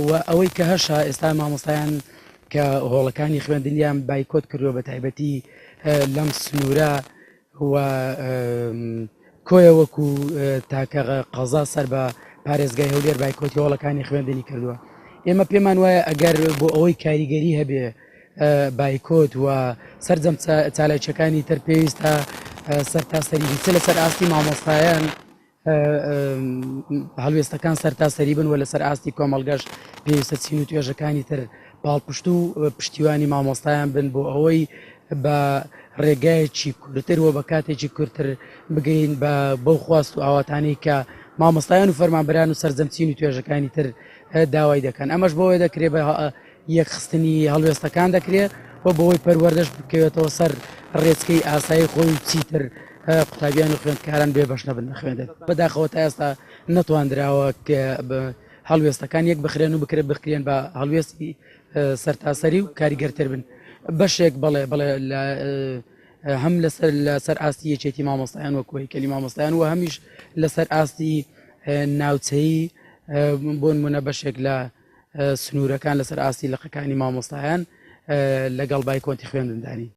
و ئەوەی کە هەشە ئێستا مامۆستایان کە هۆڵەکانی خوێندنیان بایکۆت کردووە بە تایبەتی لەم سنوورە و کۆیە وەکو تاکە قەزا سەر بە پارێزگای هەولێر بایکۆتی هۆڵەکانی خوێندنی کردووە. ئێمە پێمان وایە ئەگەر بۆ ئەوەی کاریگەری هەبێ بایکۆت و سەررجەم چالاکیەکانی تر پێویستە سەرتاسەری بیچە لەسەر ئاستی مامۆستایان هەڵوێستەکان سەرتاسەری بن و لەسەر ئاستی کۆمەڵگەش پێویستە چین و توێژەکانی تر باڵپشت و پشتیوانی مامۆستایان بن بۆ ئەوەی بە ڕێگایەکی کورتتر و بە کاتێکی کورتتر بگەین بە بەو خواست و ئاواتانەی کە مامۆستایان و فەرمانبەران و سەررجەمچین و توێژەکانی تر داوای دەکەن. ئەمەش بۆەوەی دەکرێت بە یەکخستنی هەڵوێستەکان دەکرێت و بەوەی پەروەردەش بکەوێتەوە سەر ڕێچکەی ئاسایی خۆی چیتر قوتابیان و خوێندکاران بێ بەش نەبن نەخوێندێت. بەداخەوە تا ئێستا نەتواندراوە هەڵوێستەکان یەک بخرێن و بکرێن بە هەڵوێستی سەرتاسەری و کاریگەرتر بن. بەشێک بەڵێ هەم لەسەر ئاستی یەکێتی مامۆستایان وەکوی کەلی مامۆستایان و هەمیش لەسەر ئاستی ناوچەیی بۆ نمونە بەشێک لە سنوورەکان لەسەر ئاستی لەقەکانی مامۆستایان لەگەڵ بایکۆتی خوێندندانی.